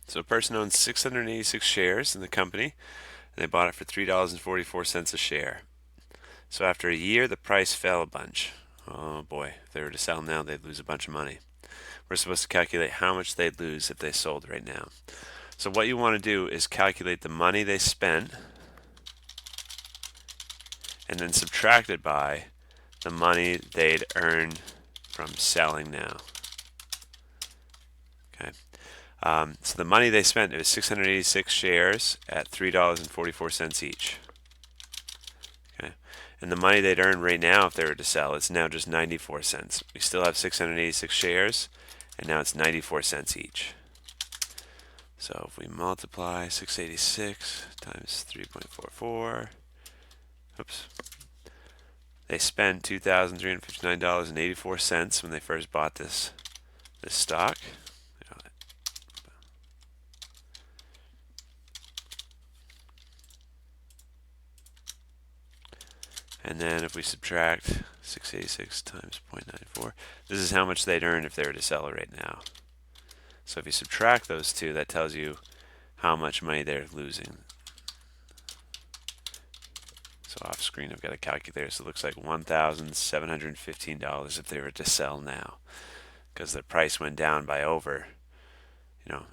So a person owns 686 shares in the company, and they bought it for $3.44 a share. So after a year, the price fell a bunch. Oh boy, if they were to sell now, they'd lose a bunch of money. We're supposed to calculate how much they'd lose if they sold right now. So what you want to do is calculate the money they spent and then subtract it by the money they'd earn from selling now. Okay. So the money they spent, it was 686 shares at $3.44 each. Okay. And the money they'd earn right now if they were to sell, it's now just 94 cents. We still have 686 shares, and now it's 94 cents each. So if we multiply 686 times 3.44, oops, they spent $2,359.84 when they first bought this stock. And then if we subtract 686 times 0.94, this is how much they'd earn if they were to sell it right now. So if you subtract those two, that tells you how much money they're losing. So off screen I've got a calculator, so it looks like $1,715 if they were to sell now, because the price went down by over,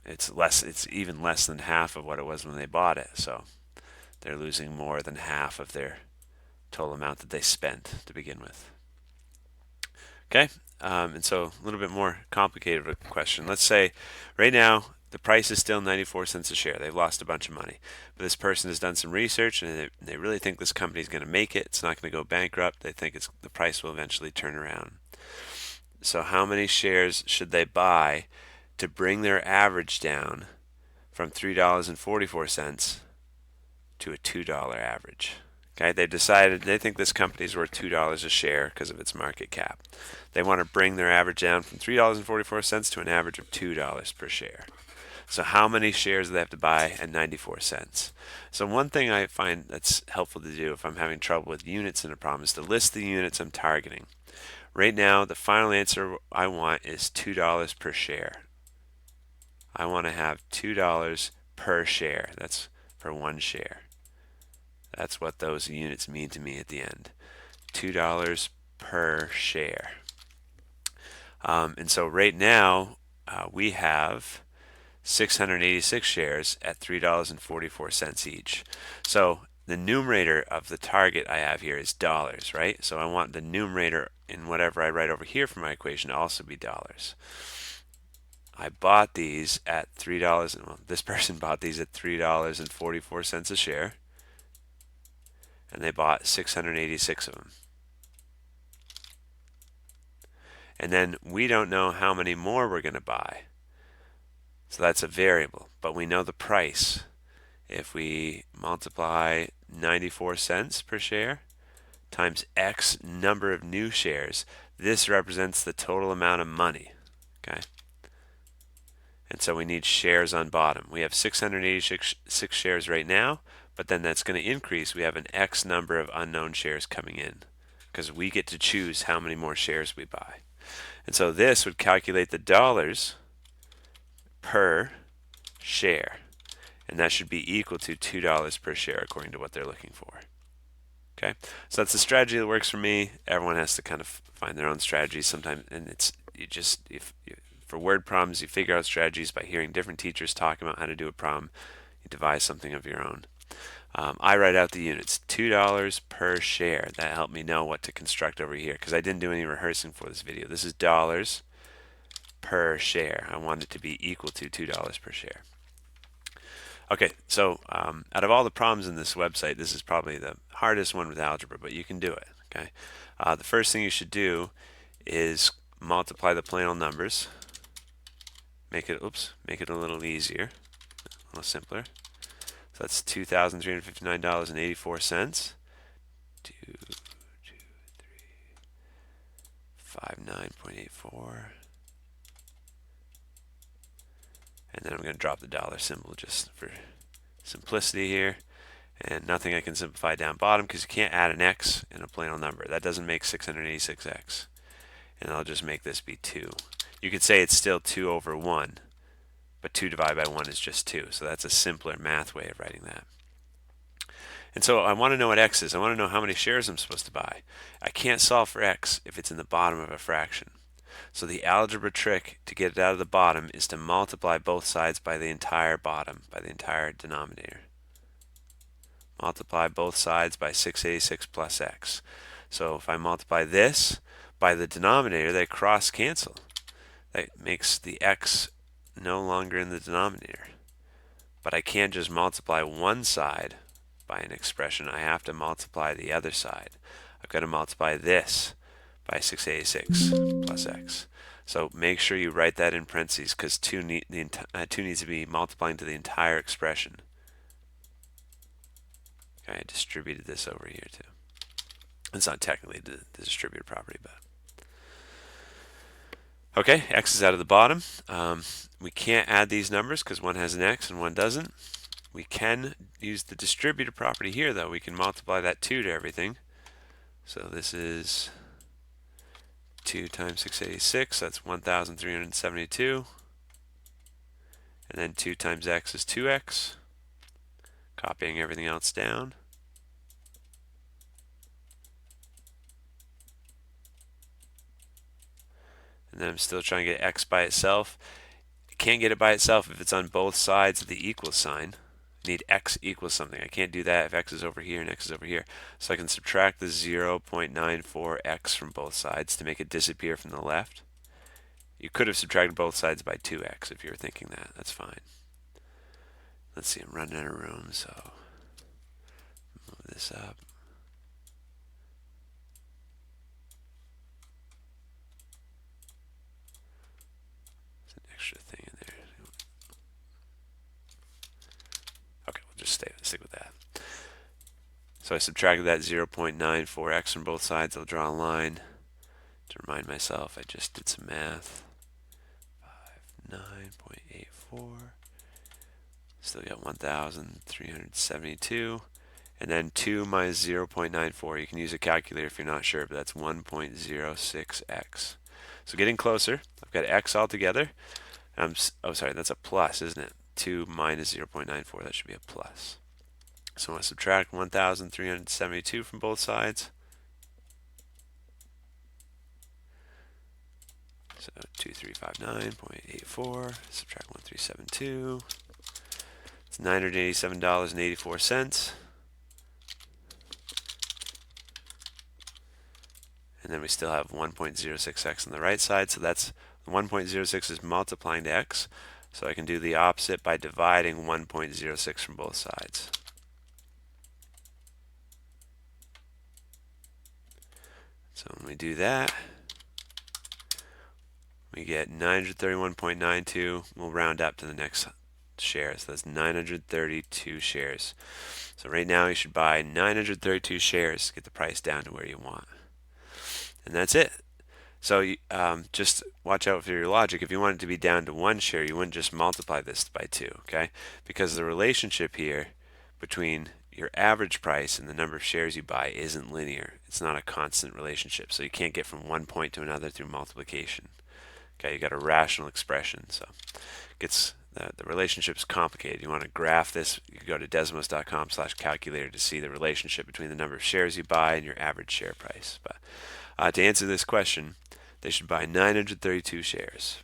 it's even less than half of what it was when they bought it. So they're losing more than half of their total amount that they spent to begin with. Okay, and so a little bit more complicated of a question. Let's say right now the price is still 94 cents a share. They've lost a bunch of money. But this person has done some research and they really think this company is going to make it. It's not going to go bankrupt. They think the price will eventually turn around. So how many shares should they buy to bring their average down from $3.44 to a $2 average? Okay, they think this company is worth $2 a share because of its market cap. They want to bring their average down from $3.44 to an average of $2 per share. So how many shares do they have to buy at 94 cents? So one thing I find that's helpful to do if I'm having trouble with units in a problem is to list the units I'm targeting. Right now, the final answer I want is $2 per share. I want to have $2 per share. That's for one share. That's what those units mean to me at the end. $2 per share. And so right now we have 686 shares at $3.44 each. So the numerator of the target I have here is dollars, right? So I want the numerator in whatever I write over here for my equation to also be dollars. I bought these at $3. Well, this person bought these at $3.44 a share, and they bought 686 of them. And then we don't know how many more we're going to buy. So that's a variable, but we know the price. If we multiply 94 cents per share times X number of new shares, this represents the total amount of money. Okay. And so we need shares on bottom. We have 686 shares right now, but then that's going to increase. We have an X number of unknown shares coming in because we get to choose how many more shares we buy. And so this would calculate the dollars per share, and that should be equal to $2 per share according to what they're looking for. Okay, so that's the strategy that works for me. Everyone has to kind of find their own strategies sometimes, and for word problems, you figure out strategies by hearing different teachers talk about how to do a problem. You devise something of your own. I write out the units, $2 per share. That helped me know what to construct over here because I didn't do any rehearsing for this video. This is dollars per share. I want it to be equal to $2 per share. Okay, so out of all the problems in this website, this is probably the hardest one with algebra, but you can do it. Okay, the first thing you should do is multiply the Plano numbers. Make it a little easier, a little simpler. So that's $2,359.84. 2,2,3,59.84. And then I'm going to drop the dollar symbol just for simplicity here. And nothing I can simplify down bottom because you can't add an x in a Plano number. That doesn't make 686x. And I'll just make this be 2. You could say it's still 2 over 1, but 2 divided by 1 is just 2. So that's a simpler math way of writing that. And so I want to know what x is. I want to know how many shares I'm supposed to buy. I can't solve for x if it's in the bottom of a fraction. So the algebra trick to get it out of the bottom is to multiply both sides by the entire bottom, by the entire denominator. Multiply both sides by 686 plus x. So if I multiply this by the denominator, they cross cancel. That makes the x no longer in the denominator. But I can't just multiply one side by an expression. I have to multiply the other side. I've got to multiply this by 686 plus x. So make sure you write that in parentheses because 2 needs to be multiplying to the entire expression. Okay, I distributed this over here too. It's not technically the distributed property, but okay, x is out of the bottom. We can't add these numbers because one has an x and one doesn't. We can use the distributed property here, though. We can multiply that 2 to everything. So this is 2 times 686, that's 1,372. And then 2 times x is 2x. Copying everything else down. And then I'm still trying to get x by itself. I can't get it by itself if it's on both sides of the equal sign. I need x equals something. I can't do that if x is over here and x is over here. So I can subtract the 0.94x from both sides to make it disappear from the left. You could have subtracted both sides by 2x if you were thinking that. That's fine. Let's see, I'm running out of room, so move this up. There's an extra thing in there. Okay, we'll just stick with that. So I subtracted that 0.94x from both sides. I'll draw a line to remind myself I just did some math. 59.84. Still got 1,372. And then 2 minus 0.94. You can use a calculator if you're not sure, but that's 1.06x. So getting closer. I've got x all together. Oh, sorry, that's a plus, isn't it? 2 minus 0.94. That should be a plus. So I'm going to subtract 1,372 from both sides. So 2359.84, subtract 1372. It's $987.84. And then we still have 1.06x on the right side. So that's 1.06 is multiplying to x. So I can do the opposite by dividing 1.06 from both sides. So when we do that, we get 931.92. We'll round up to the next share. So that's 932 shares. So right now you should buy 932 shares to get the price down to where you want. And that's it. So just watch out for your logic. If you want it to be down to 1 share, you wouldn't just multiply this by 2, okay? Because the relationship here between your average price and the number of shares you buy isn't linear. It's not a constant relationship. So you can't get from one point to another through multiplication. Okay, you got a rational expression. So it gets the relationship's complicated. You want to graph this, you can go to desmos.com/calculator to see the relationship between the number of shares you buy and your average share price. But to answer this question, they should buy 932 shares.